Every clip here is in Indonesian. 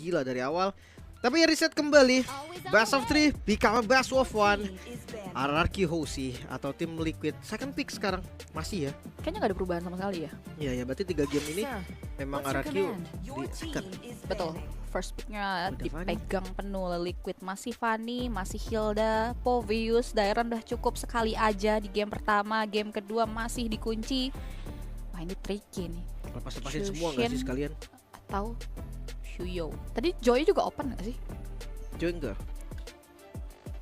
gila dari awal. Tapi reset kembali, best of 3 become a best of 1. RRQ Hoshi atau tim Liquid second pick sekarang masih ya. Kayaknya nggak ada perubahan sama sekali ya. Iya ya, berarti 3 game ini memang RRQ di second. Betul. First picknya Udah dipegang penuh Liquid, masih Fanny, masih Hilda, Povius, Dairon udah cukup sekali aja di game pertama, game kedua masih dikunci. Wah ini tricky nih. Lepas-lepasin semua nggak sih sekalian? Atau Shuyo. Tadi Joy juga open gak sih? Joy enggak?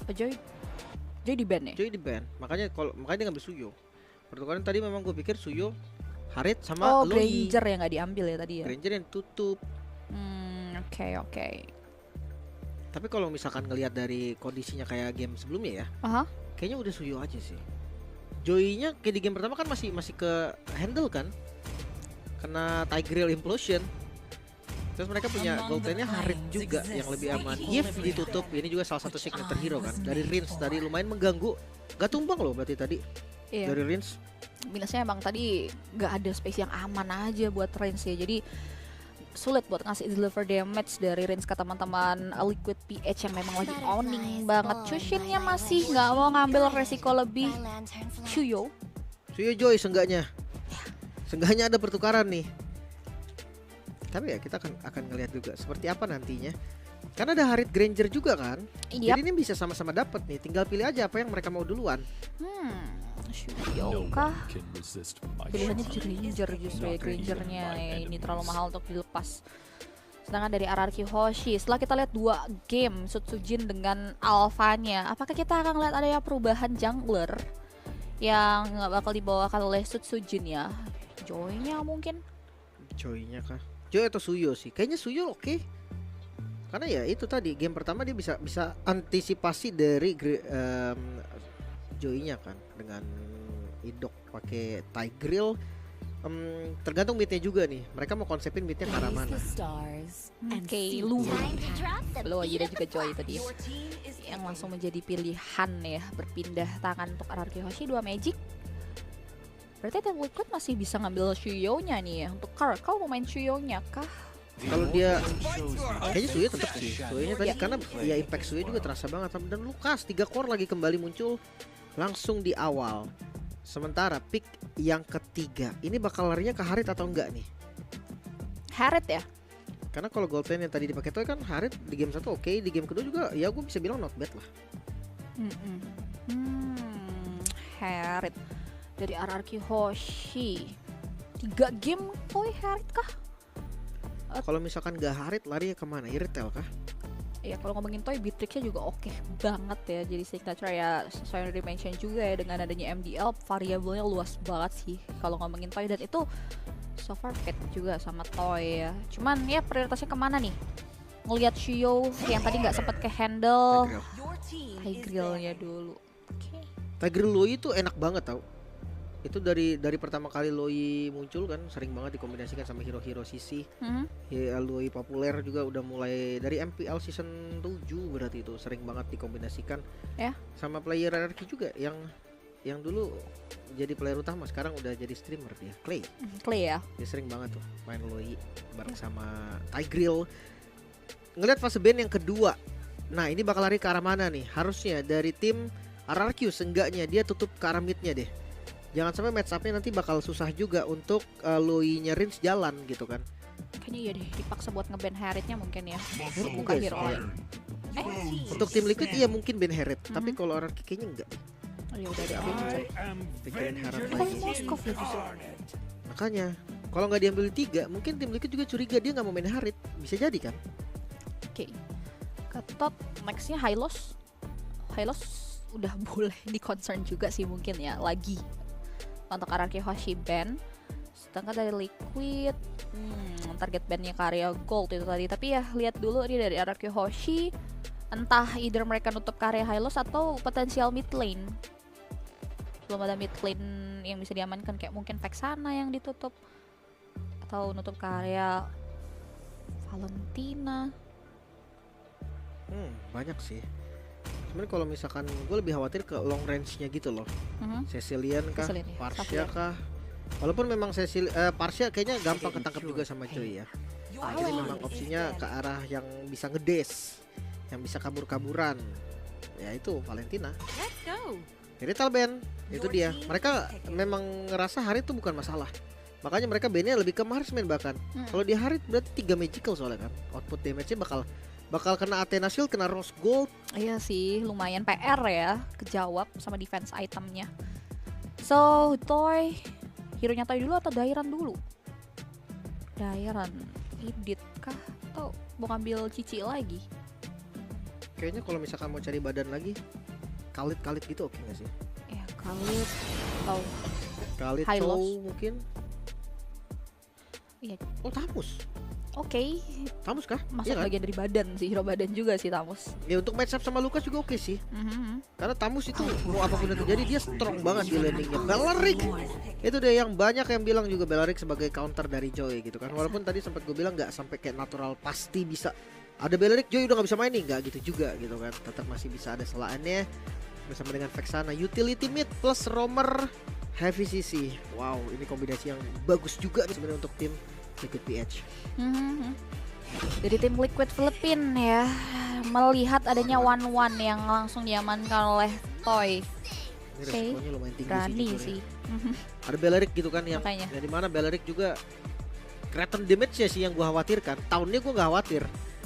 Oh, Joy di ban ya? Joy di ban. Makanya dia ngambil Suyo. Pertukaran tadi memang gue pikir Suyo, Harit sama Loi. Granger yang nggak diambil ya tadi ya? Granger yang tutup. Oke. Tapi kalau misalkan ngelihat dari kondisinya kayak game sebelumnya ya, kayaknya udah Suyo aja sih. Joy-nya kayak di game pertama kan masih ke handle kan, kena Tigreal Implosion. Terus mereka punya gold-nya Harit juga yang lebih aman. Yves ditutup, ini juga salah satu signature hero kan. Dari Rins tadi lumayan mengganggu. Gak tumbang loh berarti tadi. Iya. Dari Rins. Minusnya emang tadi gak ada space yang aman aja buat Rins ya. Jadi sulit buat ngasih deliver damage dari Rins ke teman-teman Liquid PH yang memang lagi owning banget. Chushinnya masih nggak mau ngambil resiko lebih. Shuyo Joy seenggaknya. Seenggaknya ada pertukaran nih. Tapi ya kita akan ngelihat juga seperti apa nantinya. Karena ada Harit Granger juga kan. Jadi ini bisa sama-sama dapat nih. Tinggal pilih aja apa yang mereka mau duluan. Shuyo kah? Pilihannya Granger justru ya. Grangernya ini terlalu mahal untuk dilepas. Sedangkan dari RRQ Hoshi, setelah kita lihat 2 game Sutsujin dengan Alphanya, apakah kita akan lihat ada perubahan jungler yang nggak bakal dibawakan oleh Sutsujin ya? Joy-nya mungkin? Joy-nya kah? Joy atau Suyo sih? Kayaknya Suyo oke. Karena ya itu tadi game pertama dia bisa antisipasi dari Joy-nya kan dengan Idok pakai Tigreal. Tergantung midnya juga nih. Mereka mau konsepin midnya ke arah mana. Lu belum aja juga Joy tadi yang langsung menjadi pilihan ya, berpindah tangan untuk RRQ Hoshi 2 Magic. Berarti tim Liquid masih bisa ngambil Shuyo-nya nih ya. Untuk Kau mau main Shuyo-nya kah? Kalau dia kayaknya Suyo tetap sih. Suyo-nya tadi karena ya impact Suyo juga terasa banget. Dan Lukas 3 core lagi kembali muncul langsung di awal. Sementara pick yang ketiga ini bakal larinya ke Harit atau enggak nih? Harit ya? Karena kalau gold lane yang tadi dipakai Toy kan Harit di game 1 oke, di game kedua juga ya gue bisa bilang not bad lah. Harit dari RRQ Hoshi 3 game Toy Harit kah? Kalau misalkan gak Harit lari kemana? Irtel kah? Ya kalau ngomongin Toy, Beatrix-nya juga oke banget ya. Jadi signature ya, saya udah mention juga ya, dengan adanya MDL variabelnya luas banget sih kalau ngomongin Toy. Dan itu so far fit juga sama Toy ya. Cuman ya prioritasnya kemana nih? Ngelihat Shuyo yang tadi nggak sempat ke handle Tigreal-nya dulu. Tigreal Loi itu enak banget tau. Itu dari pertama kali Loi muncul kan sering banget dikombinasikan sama hero-hero CC. Ya, Loi populer juga udah mulai dari MPL season 7 berarti itu sering banget dikombinasikan ya. Sama player RRQ juga yang dulu jadi player utama sekarang udah jadi streamer dia, Clay ya. Dia sering banget tuh main Loi bareng sama Tigreal. Ngeliat fase ban yang kedua. Nah, ini bakal lari ke arah mana nih? Harusnya dari tim RRQ seenggaknya dia tutup ke arah midnya deh. Jangan sampai match up-nya nanti bakal susah juga untuk Loi-nya Rins jalan gitu kan. Kayaknya iya deh, dipaksa buat nge-ban Harit-nya mungkin ya. Bukan hero lain. Untuk tim Liquid iya mungkin ban Harit, tapi kalau RRQ kayaknya enggak. Oh ya udah deh. Pikirin Harit Kalau lagi. Moskov lah justru. Makanya, kalau nggak diambil 3, mungkin tim Liquid juga curiga dia nggak mau main Harit. Bisa jadi kan? Oke. Ketot next-nya Hylos udah boleh di concern juga sih mungkin ya lagi untuk RRQ Hoshi ban. Sedangkan dari Liquid target bandnya Karya Gold itu tadi. Tapi ya lihat dulu ini dari RRQ Hoshi, entah either mereka nutup Karya Hylos atau potensial mid lane. Belum ada mid lane yang bisa diamankan, kayak mungkin Vexana yang ditutup atau nutup Karya Valentina. Banyak sih. Sebenarnya kalau misalkan gue lebih khawatir ke long range-nya gitu loh. Cecilian kah? Parsia kah? Walaupun memang Parsia kayaknya gampang ketangkep juga sama Joy ya. Jadi memang opsinya ke arah yang bisa ngedes, yang bisa kabur-kaburan. Ya itu Valentina. Irithel ban, itu dia. Mereka memang ngerasa Harit itu bukan masalah. Makanya mereka bandnya lebih ke marksman bahkan. Kalau di Harit berarti 3 magical soalnya kan. Output damage-nya bakal kena Athena Shield, kena Rose Gold. Iya sih, lumayan PR ya, kejawab sama defense itemnya. So, Toy, hero-nya Toy dulu atau Dairan dulu? Dairan, Idit kah? Atau mau ngambil Cici lagi? Kayaknya kalau misalkan mau cari badan lagi, Khalid gitu oke gak sih? Ya, Khalid atau Khalid Chow mungkin. Iya. Oh, Tamus. Oke. Tamus kah? Masuk bagian dari badan sih, hero badan juga sih Tamus. Ya untuk match up sama Lucas juga oke sih. Karena Tamus itu mau apapun yang terjadi dia strong banget di landingnya. Beleric itu deh yang banyak yang bilang juga Beleric sebagai counter dari Joy gitu kan. Walaupun tadi sempat gue bilang nggak sampai kayak natural pasti bisa ada Beleric, Joy udah nggak bisa main nih, nggak gitu juga gitu kan. Tetap masih bisa ada selaannya bersama dengan Vexana. Utility mid plus roamer heavy CC. Wow, ini kombinasi yang bagus juga nih sebenarnya untuk tim Liquid PH. Dari tim Liquid Philippines ya, melihat adanya 1-1 yang langsung diamankan oleh Toy. Ini resikonya lumayan tinggi berani sih. Ada Beleric gitu kan yang di mana Beleric juga Kraton damage-nya sih yang gua khawatirkan. Tahunnya gua nggak khawatir.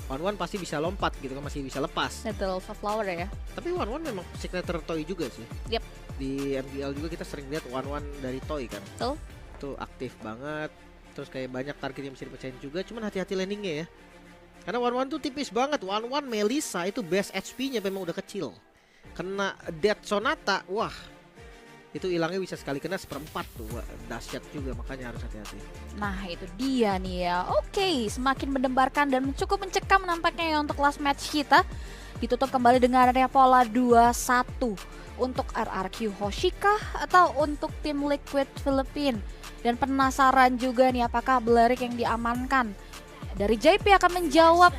1-1 pasti bisa lompat gitu kan, masih bisa lepas. Nettle Flower ya. Tapi 1-1 memang signature Toy juga sih. Yep. Di MPL juga kita sering lihat 1-1 dari Toy kan. Betul. Itu aktif banget. Terus kayak banyak target yang bisa dipecahin juga. Cuman hati-hati landingnya ya. Karena 1-1 tuh tipis banget. 1-1 Melissa itu base HP-nya memang udah kecil. Kena Death Sonata, wah. Itu hilangnya bisa sekali kena 1/4 tuh. Wah, dahsyat juga, makanya harus hati-hati. Nah itu dia nih ya. Oke, semakin mendembarkan dan cukup mencekam nampaknya ya untuk last match kita. Ditutup kembali dengan adanya pola 2-1 untuk RRQ Hoshika atau untuk tim Liquid Philippines. Dan penasaran juga nih apakah Beleric yang diamankan. Dari JP akan menjawab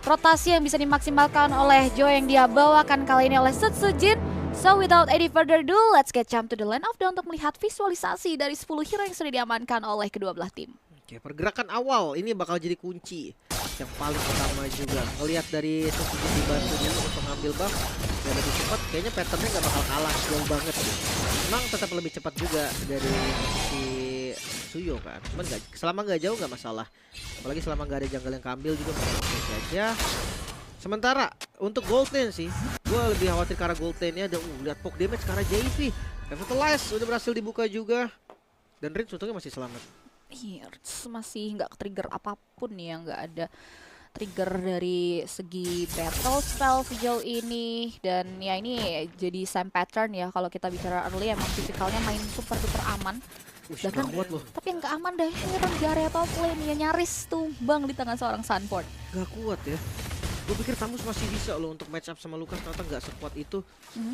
rotasi yang bisa dimaksimalkan oleh Joy yang dia bawakan kali ini oleh Setsujin. So without any further ado, let's get jump to the line of down untuk melihat visualisasi dari 10 hero yang sudah diamankan oleh kedua belah tim. Oke, pergerakan awal ini bakal jadi kunci yang paling utama juga. Ngelihat dari Setsujin dibantu dulu untuk mengambil buff dan lebih cepat, kayaknya patternnya nggak bakal kalah jauh banget. Memang tetap lebih cepat juga dari posisi Suyo kan, cuman selama nggak jauh nggak masalah. Apalagi selama nggak ada jungle yang keambil juga masih aja. Sementara untuk gold lane sih, gue lebih khawatir karena gold lane-nya ada lihat poke damage karena JP. Revitalize udah berhasil dibuka juga dan Rince untungnya masih selamat. Iya, masih nggak trigger apapun ya, nggak ada trigger dari segi battle spell sejauh ini. Dan ya ini jadi same pattern ya kalau kita bicara early, emang fisikalnya main super aman. Bahkan kuat loh. Tapi yang gak aman deh, heran di area top lane ya, nyaris tumbang di tangan seorang Sunford. Gak kuat ya. Gue pikir Tamus masih bisa loh untuk match up sama Lucas, ternyata gak sekuat itu.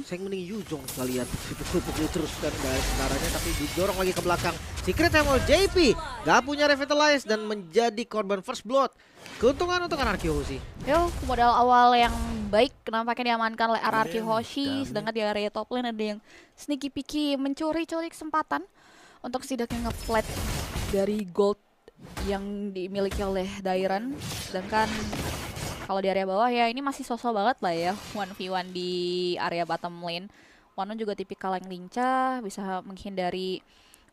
Saya mending Yuzong sekalian dipukul-pukul terus kan dari sentaranya, tapi didorong lagi ke belakang. Secret Emerald JP gak punya Revitalize dan menjadi korban first blood. Keuntungan untuk RRQ Hoshi. Yo, modal awal yang baik nampaknya diamankan oleh RRQ Hoshi. Sedangkan di area top lane ada yang sneaky picky mencuri-curi kesempatan untuk setidaknya nge-flat dari gold yang dimiliki oleh Dairan. Sedangkan kalau di area bawah ya ini masih sosok banget lah ya 1v1 di area bottom lane. Wano juga tipikal yang lincah, bisa menghindari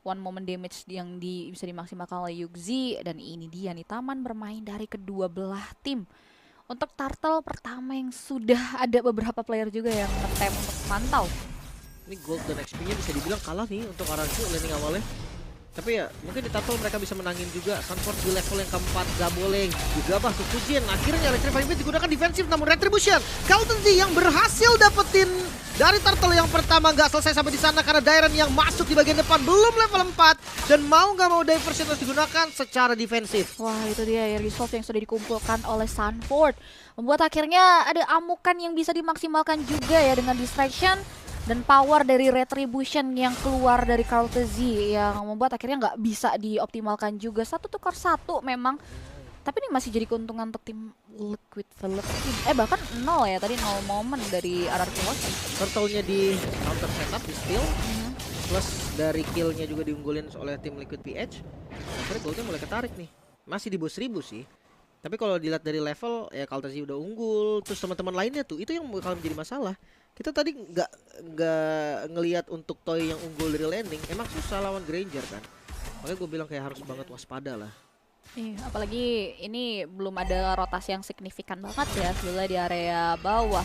one moment damage yang bisa dimaksimalkan oleh Yuxi. Dan ini dia nih taman bermain dari kedua belah tim. Untuk turtle pertama yang sudah ada beberapa player juga yang ngetem untuk mantau. Ini gold dan XP-nya bisa dibilang kalah nih untuk RRQ landing awalnya. Tapi ya mungkin di turtle mereka bisa menangin juga. Sunford di level yang keempat gak boleh digabah Setsujin. Akhirnya Retrieving Blade digunakan defensif, namun Retribution Carlton Z yang berhasil dapetin dari turtle yang pertama. Gak selesai sampai di sana karena Dairan yang masuk di bagian depan belum level 4 dan mau gak mau diversion harus digunakan secara defensif. Wah itu dia ya, resolve yang sudah dikumpulkan oleh Sunford membuat akhirnya ada amukan yang bisa dimaksimalkan juga ya dengan distraction dan power dari Retribution yang keluar dari Carlton Z yang membuat akhirnya nggak bisa dioptimalkan juga. 1 tukar 1 memang. Tapi ini masih jadi keuntungan untuk tim Liquid Philippines. Bahkan 0 ya tadi, 0 momen dari RRQ Hoshi. Turtle-nya di counter setup, di steal. Plus dari kill-nya juga diunggulin oleh tim Liquid PH. Akhirnya goldnya mulai ketarik nih. Masih di bawah 1000 sih. Tapi kalau dilihat dari level ya Kaltesi udah unggul, terus teman-teman lainnya tuh itu yang bakal menjadi masalah. Kita tadi nggak ngelihat untuk Toy yang unggul dari landing, emang susah lawan Granger kan. Makanya gue bilang kayak harus banget waspada lah. Iya, apalagi ini belum ada rotasi yang signifikan banget ya sebelah di area bawah.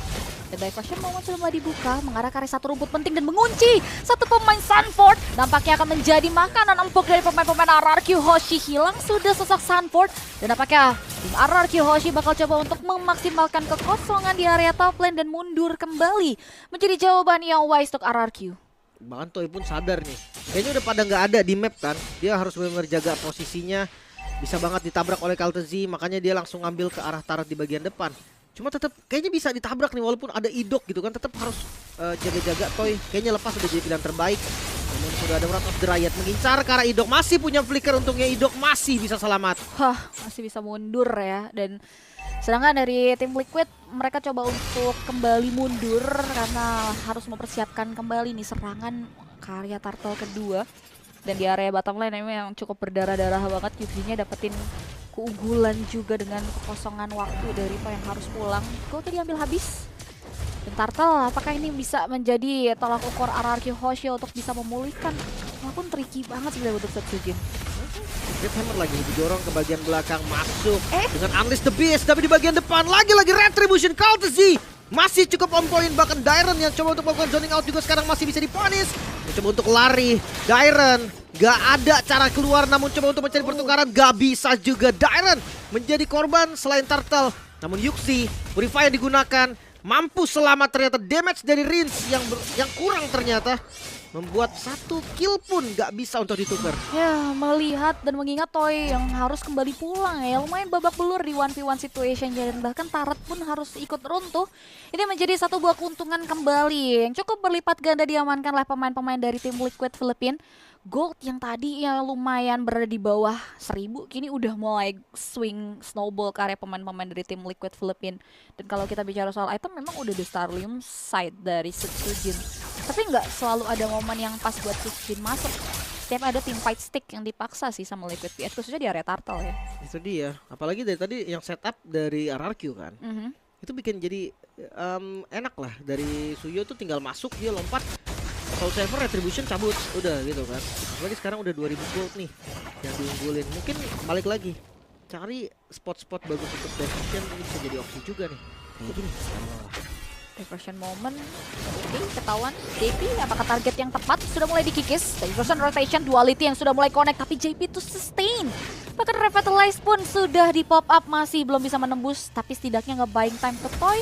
The diversion moment sudah mulai dibuka, mengarah ke area satu rumput penting dan mengunci satu pemain Sanford. Nampaknya akan menjadi makanan empuk dari pemain-pemain RRQ Hoshi. Hilang sudah sosok Sanford dan nampaknya tim RRQ Hoshi bakal coba untuk memaksimalkan kekosongan di area top lane dan mundur kembali menjadi jawaban yang wise untuk RRQ. Bahkan Toy pun sadar nih, kayaknya udah pada nggak ada di map kan. Dia harus benar-benar jaga posisinya. Bisa banget ditabrak oleh Kaltesi, makanya dia langsung ngambil ke arah turret di bagian depan. Cuma tetap kayaknya bisa ditabrak nih walaupun ada idok gitu kan, tetap harus jaga-jaga Toy. Kayaknya lepas udah jadi pilihan terbaik. Namun sudah ada Wrath of the Riot mengincar ke arah idok, masih punya flicker, untungnya idok masih bisa selamat. Masih bisa mundur ya. Dan sedangkan dari tim Liquid mereka coba untuk kembali mundur karena harus mempersiapkan kembali nih serangan karya Turtle kedua. Dan di area bottom lane memang cukup berdarah-darah banget. Yukinya dapetin keunggulan juga dengan kekosongan waktu dari Toy yang harus pulang. Gold diambil habis. Dan Turtle apakah ini bisa menjadi tolak ukur RRQ Hoshi untuk bisa memulihkan? Walaupun tricky banget sebenarnya untuk Setsujin. Great Hammer lagi didorong ke bagian belakang, masuk dengan Unleash the Beast, tapi di bagian depan lagi-lagi Retribution Kaltesi masih cukup on point. Bahkan Dairon yang coba untuk melakukan zoning out juga sekarang masih bisa diponis. Mencoba untuk lari, Dairon gak ada cara keluar, namun coba untuk mencari pertukaran gak bisa juga. Dairon menjadi korban selain Turtle, namun Yuxi Purifier digunakan, mampu selamat. Ternyata damage dari Rins yang kurang ternyata membuat satu kill pun gak bisa untuk ditukar. Ya, melihat dan mengingat Toy yang harus kembali pulang ya, lumayan babak belur di 1v1 situation dan bahkan turret pun harus ikut runtuh. Ini menjadi satu buah keuntungan kembali yang cukup berlipat ganda diamankan oleh pemain-pemain dari tim Liquid Philippines. Gold yang tadi ya lumayan berada di bawah 1000 kini udah mulai swing snowball ke area pemain-pemain dari tim Liquid Philippines. Dan kalau kita bicara soal item memang udah di Starlium side dari Setsujin. Tapi nggak selalu ada momen yang pas buat Setsujin masuk. Setiap ada tim fight stick yang dipaksa sih sama Liquid PS khususnya di area Turtle ya. Itu dia, apalagi dari tadi yang setup dari RRQ kan. Itu bikin jadi enak lah. Dari Suyo tuh tinggal masuk, dia lompat, Soul Saver Retribution cabut, udah gitu kan. Apalagi sekarang udah 2000 gold nih yang diunggulin. Mungkin balik lagi cari spot-spot bagus untuk diversion, ini bisa jadi opsi juga nih. Kayak gini. Diversion moment, oke, ketahuan JP apakah target yang tepat sudah mulai dikikis. Diversion rotation duality yang sudah mulai connect, tapi JP itu sustain. Bahkan Revitalize pun sudah di pop up, masih belum bisa menembus, tapi setidaknya nge-buying time ke Toy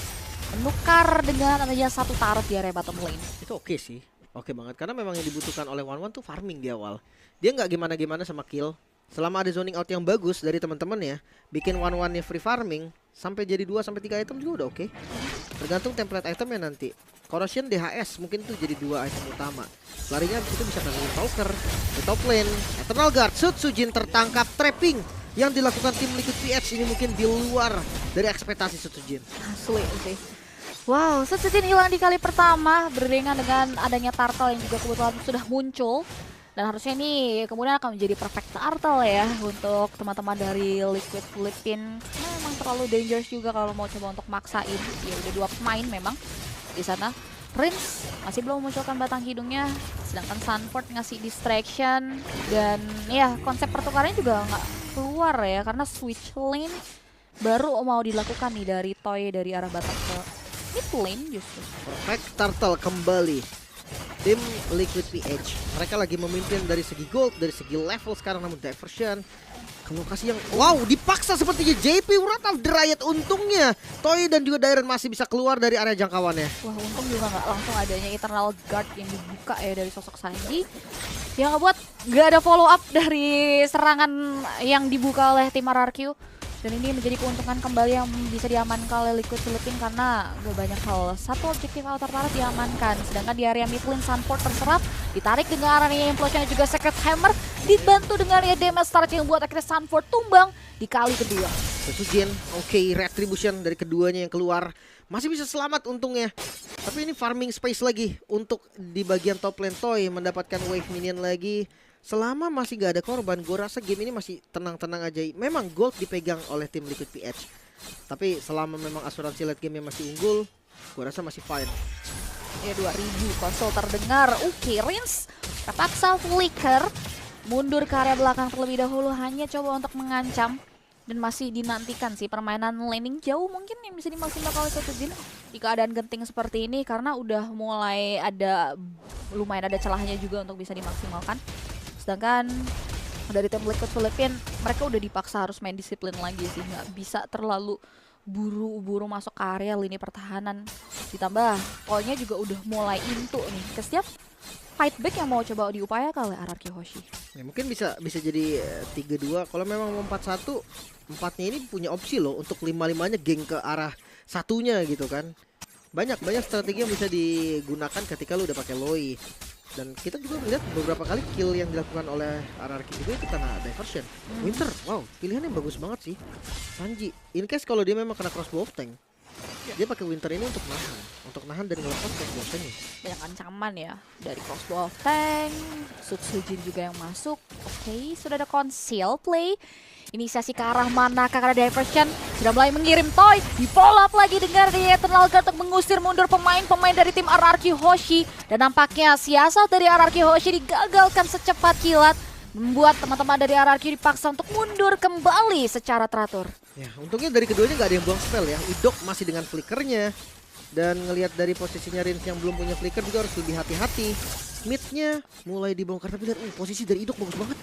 menukar dengan adanya satu turret di area bottom lane. Itu oke sih, oke banget, karena memang yang dibutuhkan oleh One tuh farming di awal. Dia nggak gimana-gimana sama kill. Selama ada zoning out yang bagus dari teman-teman ya, bikin One-nya free farming sampai jadi 2-3 item juga udah oke. Tergantung template itemnya nanti. Corrosion DHS mungkin tuh jadi 2 item utama. Larinya itu bisa kena Talker di top lane. Eternal Guard Setsujin tertangkap, trapping yang dilakukan tim Liquid PH ini mungkin di luar dari ekspektasi Setsujin. Asli sih. Wow, Setsujin hilang di kali pertama beriringan dengan adanya Turtle yang juga kebetulan sudah muncul. Dan harusnya ini kemudian akan menjadi perfect Turtle ya untuk teman-teman dari Liquid Philippines. Memang terlalu dangerous juga kalau mau coba untuk maksain. Ya udah 2 pemain memang di sana. Prince masih belum memunculkan batang hidungnya, sedangkan Sanford ngasih distraction. Dan ya konsep pertukarannya juga nggak keluar ya karena switch lane baru mau dilakukan nih dari Toy dari arah batang ke mid lane justru. Perfect Turtle kembali. Tim Liquid PH, mereka lagi memimpin dari segi gold, dari segi level sekarang, namun diversion ke lokasi yang wow, dipaksa sepertinya JP. Wrath of the Riot untungnya Toy dan juga Dairon masih bisa keluar dari area jangkauannya. Wah, untung juga nggak langsung adanya Eternal Guard yang dibuka ya dari sosok Sanji, yang ngebuat nggak ada follow up dari serangan yang dibuka oleh tim RRQ. Dan ini menjadi keuntungan kembali yang bisa diamankan oleh Liquid Philippines karena gak banyak hal. Satu objektif outer turret diamankan, sedangkan di area mid lane Sanford terserap, ditarik dengan arahnya implosion dan juga Secret Hammer, dibantu dengan ya damage start yang buat akhirnya Sanford tumbang di kali kedua. Setsujin, oke, Retribution dari keduanya yang keluar masih bisa selamat untungnya. Tapi ini farming space lagi untuk di bagian top lane. Toy mendapatkan wave minion lagi. selama masih gak ada korban, gue rasa game ini masih tenang-tenang aja. Memang gold dipegang oleh tim Liquid PH, tapi selama memang asuransi late game masih unggul, gue rasa masih fine. Ya 2000 konsol terdengar. Oke, Rins terpaksa flicker mundur ke area belakang terlebih dahulu, hanya coba untuk mengancam. Dan masih dinantikan sih permainan laning jauh mungkin yang bisa dimaksimalkan oleh SoToJin di keadaan genting seperti ini, karena udah mulai ada lumayan ada celahnya juga untuk bisa dimaksimalkan. Sedangkan dari tim Liquid Philippines mereka udah dipaksa harus main disiplin lagi sih, nggak bisa terlalu buru-buru masuk ke area lini pertahanan. Ditambah poinnya juga udah mulai into nih ke setiap fight back yang mau coba diupayakan oleh RRQ Hoshi. Ya, mungkin bisa jadi 3-2. Kalau memang mau 4-1, empatnya ini punya opsi loh untuk 5-5-nya geng ke arah satunya gitu kan. Banyak strategi yang bisa digunakan ketika lu udah pakai Loi. Dan kita juga melihat beberapa kali kill yang dilakukan oleh RRQ juga itu karena diversion. Winter, wow, pilihannya bagus banget sih. Sanji, in case kalau dia memang kena crossbow tank, dia pakai Winter ini untuk nahan dan ngelepas crossbow tanknya. Banyak ancaman ya dari crossbow tank, SoToJin juga yang masuk. Oke, sudah ada conceal play. Inisiasi ke arah mana? Karena diversion sudah mulai mengirim toy. Di follow up lagi dengan dari Eternal Guard untuk mengusir mundur pemain-pemain dari tim RRQ Hoshi. Dan nampaknya siasat dari RRQ Hoshi digagalkan secepat kilat, membuat teman-teman dari RRQ dipaksa untuk mundur kembali secara teratur. Ya, untungnya dari keduanya nggak ada yang buang spell ya. Idok masih dengan flickernya. Dan ngelihat dari posisinya Rins yang belum punya flicker juga harus lebih hati-hati. Midnya mulai dibongkar, tapi lihat posisi dari Idok bagus banget.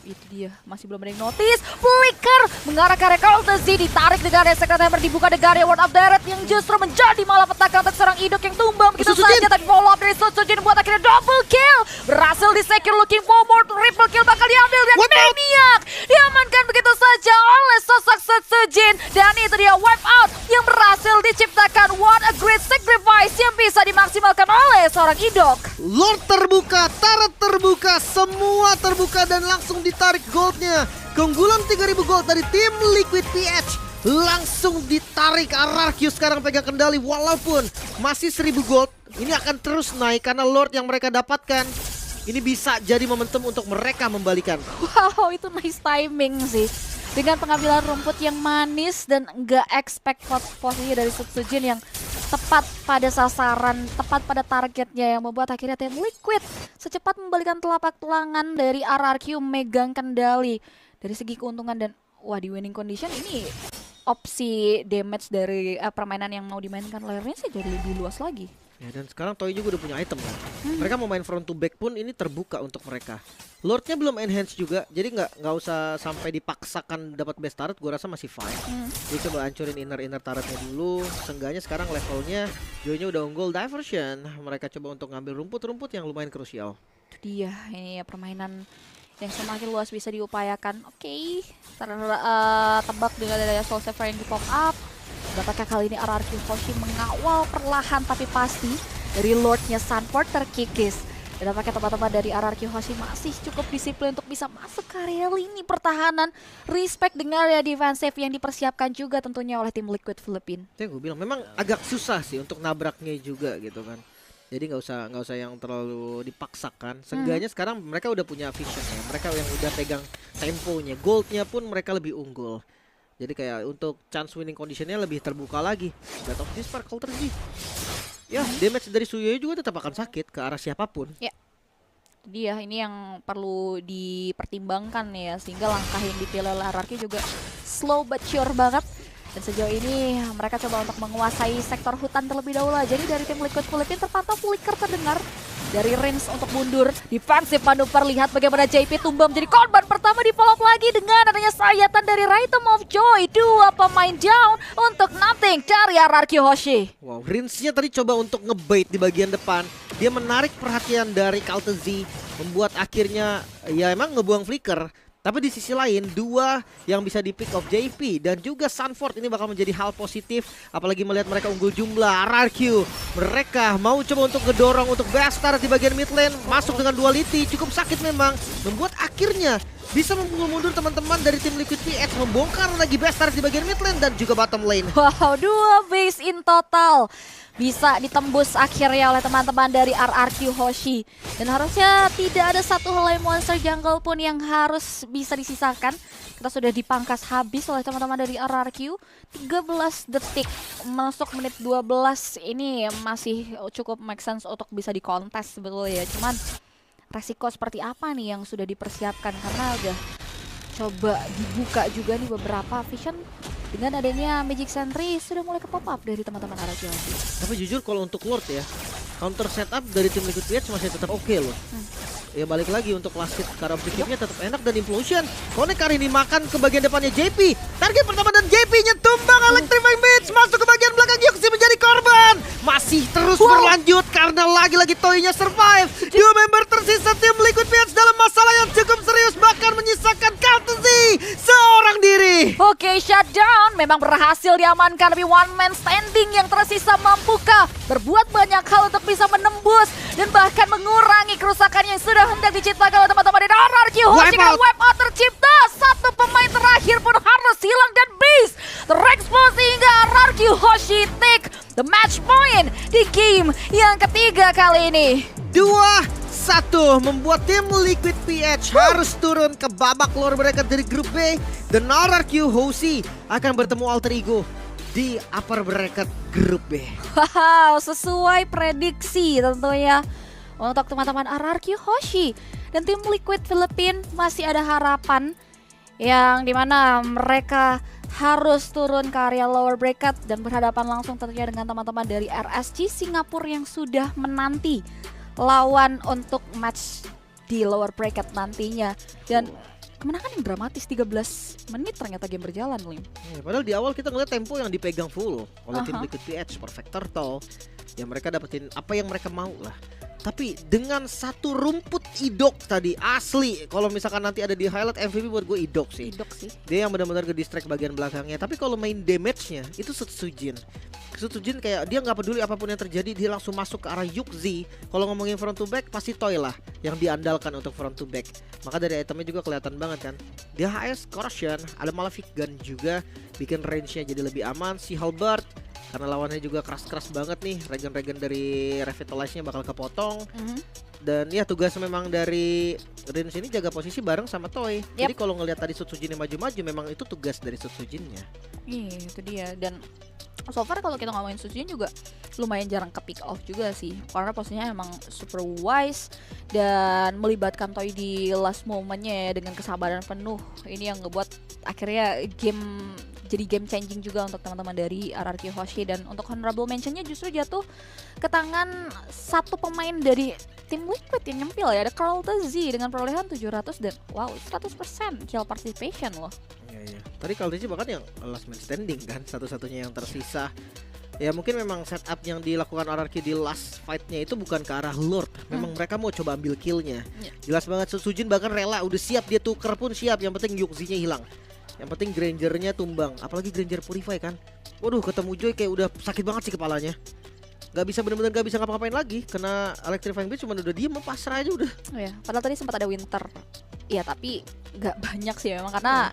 Itu dia, masih belum ada yang notice. Flicker mengarah ke area Cultzy, ditarik dengan Secret Hammer, dibuka dengan Ward of Direct yang justru menjadi malapetaka untuk seorang Idok yang tumbang begitu saja. Tapi follow up dari SoToJin buat akhirnya double kill. Berhasil di-secure, looking forward, triple kill bakal diambil dan Maniac diamankan begitu saja oleh sosok SoToJin. Dan itu dia wipe out yang berhasil diciptakan. What a great sacrifice yang bisa dimaksimalkan oleh seorang Idok. Lord terbuka, turret terbuka, semua terbuka dan langsung ditarik goldnya. Keunggulan 3000 gold dari tim Liquid PH langsung ditarik. RRQ sekarang pegang kendali walaupun masih 1000 gold. Ini akan terus naik karena Lord yang mereka dapatkan. Ini bisa jadi momentum untuk mereka membalikan. Wow, itu nice timing sih. Dengan pengambilan rumput yang manis dan nggak expect posisi dari SoToJin yang tepat pada sasaran, tepat pada targetnya, yang membuat akhirnya tim Liquid secepat membalikan telapak tangan dari RRQ megang kendali. Dari segi keuntungan dan wah, di winning condition ini opsi damage dari permainan yang mau dimainkan layarnya sih jadi lebih luas lagi. Ya, dan sekarang Toy juga udah punya item kan. Mereka mau main front to back pun ini terbuka untuk mereka. Lordnya belum enhance juga, jadi nggak usah sampai dipaksakan dapat best turret. Gue rasa masih fine. Dia coba hancurin inner turretnya dulu. Seenggaknya sekarang levelnya Joy-nya udah unggul. Diversion, mereka coba untuk ngambil rumput-rumput yang lumayan krusial. Itu dia, ini ya permainan yang semakin luas bisa diupayakan. Oke, tebak dengan adanya Soul Saver yang di pop up. Apakah kali ini RRQ Hoshi mengawal perlahan tapi pasti dari Lordnya Sunford terkikis. Dan apakah teman-teman dari RRQ Hoshi masih cukup disiplin untuk bisa masuk ke area lini pertahanan. Respect dengan area defensif yang dipersiapkan juga tentunya oleh tim Liquid Philippines. Itu yang gue bilang, memang agak susah sih untuk nabraknya juga gitu kan. Jadi nggak usah yang terlalu dipaksakan. Seenggaknya sekarang mereka udah punya vision ya. Mereka yang udah pegang temponya, goldnya pun mereka lebih unggul. Jadi kayak untuk chance winning conditionnya lebih terbuka lagi. Battle of this Sparkle terjadi. Ya, damage dari Suyoyo juga tetap akan sakit ke arah siapapun. Ya, dia ini yang perlu dipertimbangkan ya, sehingga langkah yang dipilih oleh RRQ juga slow but sure banget. Dan sejauh ini mereka coba untuk menguasai sektor hutan terlebih dahulu. Jadi dari tim Liquid Philippines terpantau flicker terdengar dari Rins untuk mundur. Defensif manuver, lihat bagaimana JP tumbang menjadi korban pertama, di follow up lagi dengan adanya sayatan dari Rhythm of Joy. Dua pemain down untuk nothing dari RRQ Hoshi. Wow, Rinsnya tadi coba untuk ngebait di bagian depan. Dia menarik perhatian dari Cultzy, membuat akhirnya ya emang ngebuang flicker. Tapi di sisi lain, dua yang bisa di pick off JP dan juga Sunford ini bakal menjadi hal positif. Apalagi melihat mereka unggul jumlah. RRQ, mereka mau coba untuk ngedorong untuk Bastard di bagian mid lane. Masuk dengan duality, cukup sakit memang. Membuat akhirnya bisa memukul mundur teman-teman dari tim Liquid PX, membongkar lagi base turret di bagian mid lane dan juga bottom lane. Wow, 2 base in total bisa ditembus akhirnya oleh teman-teman dari RRQ Hoshi. Dan harusnya tidak ada satu helai monster jungle pun yang harus bisa disisakan. Kita sudah dipangkas habis oleh teman-teman dari RRQ. 13 detik masuk menit 12 ini masih cukup make sense untuk bisa dikontes sebetulnya ya. Cuman resiko seperti apa nih yang sudah dipersiapkan, karena udah coba dibuka juga nih beberapa vision. Dengan adanya Magic Sentry sudah mulai ke pop up dari teman-teman RRQ. Tapi jujur kalau untuk Lord ya, counter setup dari tim Liquid PX masih tetap oke loh. Ya balik lagi untuk last hit, karena objektifnya tetap enak dan implosion. Connect kali ini makan ke bagian depannya JP. Target pertama dan JP-nya tumbang. Electrifying Blitz masuk ke bagian belakang, Yuxi menjadi korban. Masih terus berlanjut karena lagi-lagi Toy-nya survive. Dua member tersisa tim Liquid PX dalam masalah yang cukup serius, bahkan menyisakan Courtesy seorang diri. Oke, shutdown memang berhasil diamankan, tapi one man standing yang tersisa mampukah berbuat banyak hal untuk bisa menembus dan bahkan mengurangi kerusakan yang sudah hendak diciptakan oleh teman-teman dari RRQ Hoshi. Wipe out tercipta, satu pemain terakhir pun harus hilang dan base terexpose sehingga RRQ Hoshi take the match point di game yang ketiga kali ini. 2-1 membuat tim Liquid PX harus turun ke babak lower bracket dari grup B, dan RRQ Hoshi akan bertemu alter ego di upper bracket grup B. Wow, sesuai prediksi tentunya untuk teman-teman RRQ Hoshi dan tim Liquid Philippines masih ada harapan yang dimana mereka harus turun ke area lower bracket dan berhadapan langsung tentunya dengan teman-teman dari RSG Singapura yang sudah menanti lawan untuk match di lower bracket nantinya. Dan kemenangan yang dramatis 13 menit ternyata game berjalan, Lim. Ya, padahal di awal kita ngeliat tempo yang dipegang full oleh tim Liquid PX, perfect turtle. Ya mereka dapetin apa yang mereka mau lah. Tapi dengan satu rumput Idok tadi asli, kalau misalkan nanti ada di highlight MVP buat gue Idok sih. Idok sih. Dia yang benar-benar ke-distract bagian belakangnya. Tapi kalau main damage-nya itu Sutsujin. Sutsujin kayak dia nggak peduli apapun yang terjadi, dia langsung masuk ke arah Yuxi. Kalau ngomongin front to back pasti Toy lah yang diandalkan untuk front to back. Maka dari itemnya juga kelihatan banget kan. Dia HS Corrosion, ada Malefic Gun juga, bikin range-nya jadi lebih aman. Si Halberd karena lawannya juga keras-keras banget nih, regen-regen dari Revitalize-nya bakal kepotong. Dan ya tugas memang dari Rins ini jaga posisi bareng sama Toy. Jadi kalau ngelihat tadi Sutsujin yang maju-maju, memang itu tugas dari Sutsujinnya. Iya itu dia. Dan so far kalau kita ngomongin Sutsujin juga lumayan jarang ke pick off juga sih, karena posisinya emang super wise dan melibatkan Toy di last momentnya ya, dengan kesabaran penuh. Ini yang ngebuat akhirnya game jadi game changing juga untuk teman-teman dari RRQ Hoshi. Dan untuk honorable mentionnya justru jatuh ke tangan satu pemain dari tim Liquid yang nyempil ya, ada Courtesy dengan perolehan 700 dan wow 100% kill participation loh. Iya. Tadi Courtesy bahkan yang last man standing kan, satu-satunya yang tersisa. Ya mungkin memang setup yang dilakukan RRQ di last fight-nya itu bukan ke arah Lord. Memang mereka mau coba ambil kill-nya. Jelas banget Sutsujin bahkan rela, udah siap dia tuker pun siap, yang penting Yuxi-nya hilang. Yang penting Granger-nya tumbang, apalagi Granger Purify kan. Waduh, ketemu Joy kayak udah sakit banget sih kepalanya. Gak bisa, bener-bener gak bisa ngapa-ngapain lagi. Kena Electrifying Blitz cuma udah diem, pasrah aja udah. Oh ya, padahal tadi sempat ada Winter. Iya tapi gak banyak sih memang, karena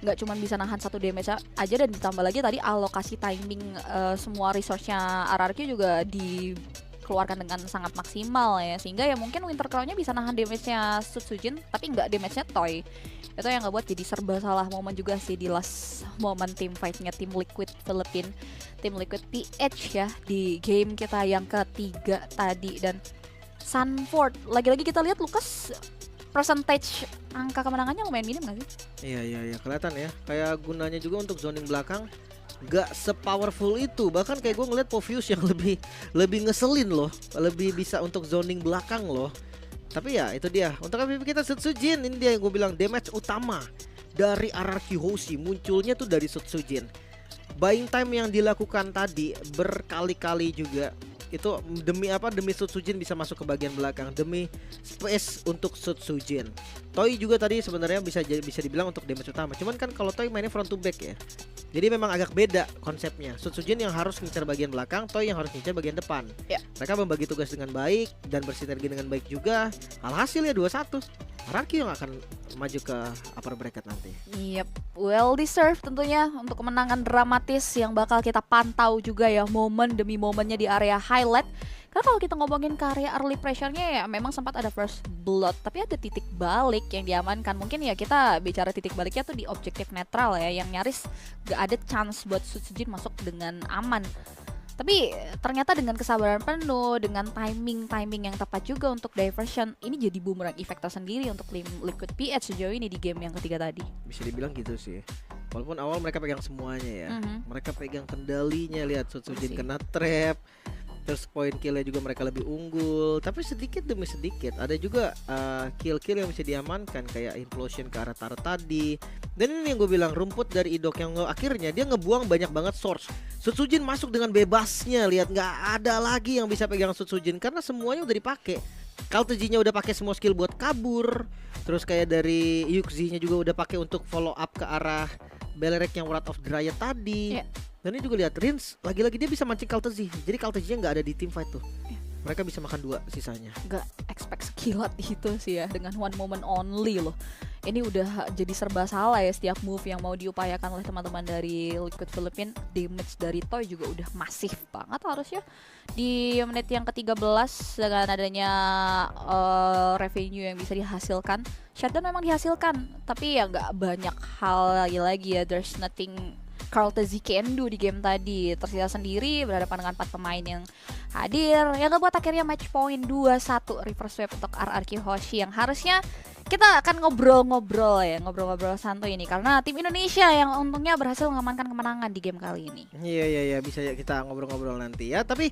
gak cuma bisa nahan satu damage aja, dan ditambah lagi tadi alokasi timing semua resource-nya RRQ juga dikeluarkan dengan sangat maksimal ya, sehingga ya mungkin Winter Crown-nya bisa nahan damage-nya Sutsujin tapi nggak damage-nya Toy. Itu yang ngebuat jadi serba salah momen juga sih di last momen team fight-nya tim Liquid Philippines, tim Liquid PH ya di game kita yang ketiga tadi. Dan Sanford lagi-lagi kita lihat Lucas percentage angka kemenangannya lumayan minim gak sih? Iya kelihatan ya, kayak gunanya juga untuk zoning belakang gak sepowerful itu. Bahkan kayak gue ngeliat Povius yang lebih ngeselin loh, lebih bisa untuk zoning belakang loh. Tapi ya itu dia, untuk MVP kita Sutsujin, ini dia yang gue bilang damage utama dari RRQ Hoshi munculnya tuh dari Sutsujin. Buying time yang dilakukan tadi berkali-kali juga itu demi apa? Demi Sutsujin bisa masuk ke bagian belakang, demi space untuk Sutsujin. Toy juga tadi sebenarnya bisa dibilang untuk damage utama. Cuman kan kalau Toy mainnya front to back ya, jadi memang agak beda konsepnya. Sutsujin yang harus ngincar bagian belakang, Toy yang harus ngincar bagian depan. Mereka membagi tugas dengan baik dan bersinergi dengan baik juga. Alhasil ya 2-1. Rarky yang akan maju ke upper bracket nanti. Yep, well deserved tentunya untuk kemenangan dramatis yang bakal kita pantau juga ya, momen demi momennya di area highlight. Karena kalau kita ngomongin karya early pressure-nya ya memang sempat ada first blood, tapi ada titik balik yang diamankan. Mungkin ya kita bicara titik baliknya tuh di objektif netral ya, yang nyaris gak ada chance buat Sutsujin masuk dengan aman. Tapi ternyata dengan kesabaran penuh, dengan timing yang tepat juga untuk diversion, ini jadi boomerang effect tersendiri untuk Liquid PH sejauh ini di game yang ketiga tadi. Bisa dibilang gitu sih. Walaupun awal mereka pegang semuanya ya, mereka pegang kendalinya, lihat Sutsujin kena trap, terus poin killnya juga mereka lebih unggul, tapi sedikit demi sedikit ada juga kill-kill yang bisa diamankan kayak implosion ke arah Tara tadi. Dan ini yang gue bilang, rumput dari Idok yang akhirnya dia ngebuang banyak banget source. Sutsujin masuk dengan bebasnya, lihat nggak ada lagi yang bisa pegang Sutsujin karena semuanya udah dipakai. Kaltejinya udah pakai semua skill buat kabur, terus kayak dari Yuxi-nya juga udah pakai untuk follow up ke arah Belerek yang Wrath of Dryad tadi. Dan ini juga lihat Rins lagi-lagi dia bisa mancing Kaltezi. Jadi Kaltezinya nggak ada di team fight tuh. Mereka bisa makan 2 sisanya. Gak expect sekilat itu sih ya, dengan one moment only loh. Ini udah jadi serba salah ya setiap move yang mau diupayakan oleh teman-teman dari Liquid Philippines. Damage dari Toy juga udah masif banget harusnya. Di menit yang ke-13 dengan adanya revenue yang bisa dihasilkan, shutdown memang dihasilkan, tapi ya nggak banyak hal lagi ya. There's nothing Kaltezi can do di game tadi. Tersisa sendiri berhadapan dengan 4 pemain yang hadir, yang ngebuat akhirnya match point 2-1 reverse sweep untuk RRQ Hoshi, yang harusnya kita akan ngobrol-ngobrol santai ini karena tim Indonesia yang untungnya berhasil mengamankan kemenangan di game kali ini. Iya bisa ya kita ngobrol-ngobrol nanti ya. Tapi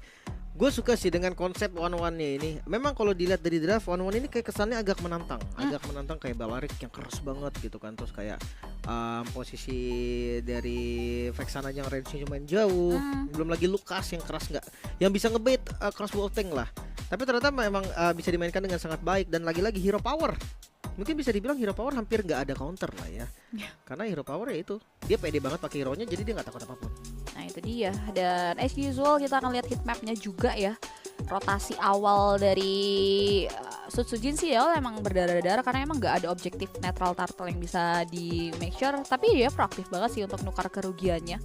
gue suka sih dengan konsep one-one-nya ini. Memang kalau dilihat dari draft, one-one ini kayak kesannya agak menantang. Agak menantang kayak Balarik yang keras banget gitu kan. Terus kayak posisi dari Vexana yang range-nya lumayan jauh. Belum lagi Lukas yang keras nggak, yang bisa ngebait crossbow tank lah. Tapi ternyata memang bisa dimainkan dengan sangat baik. Dan lagi-lagi hero power. Mungkin bisa dibilang hero power hampir nggak ada counter lah ya. Karena hero power ya itu, dia pede banget pakai hero-nya, jadi dia nggak takut apapun. Nah itu dia. Dan as usual kita akan lihat heatmap-nya juga ya. Rotasi awal dari Sutsujin sih ya emang berdarah-darah karena emang nggak ada objektif netral turtle yang bisa di make sure. Tapi dia proaktif banget sih untuk nukar kerugiannya.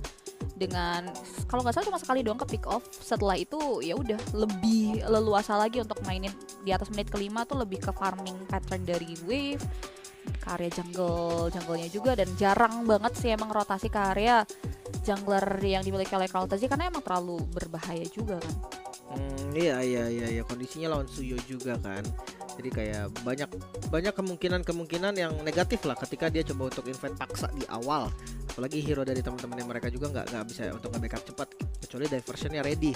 Dengan kalau nggak salah cuma sekali doang ke pick off, setelah itu ya udah lebih leluasa lagi untuk mainin di atas menit ke-5 tuh lebih ke farming pattern dari wave ke area jungle-nya juga. Dan jarang banget sih emang rotasi ke area jungler yang dimiliki oleh Kaltezi karena emang terlalu berbahaya juga kan. Iya kondisinya lawan Suyo juga kan. Jadi kayak banyak kemungkinan yang negatif lah ketika dia coba untuk invade paksa di awal. Apalagi hero dari teman-teman mereka juga nggak bisa untuk nge-backup cepat kecuali diversionnya ready.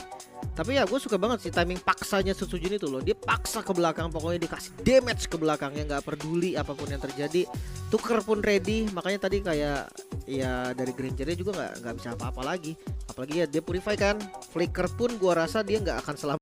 Tapi ya gue suka banget sih timing paksanya Sutsujin itu loh. Dia paksa ke belakang, pokoknya dikasih damage ke belakangnya, nggak peduli apapun yang terjadi. Tuker pun ready. Makanya tadi kayak ya dari Grangernya juga nggak bisa apa-apa lagi. Apalagi ya dia purify kan, flicker pun gue rasa dia nggak akan selamat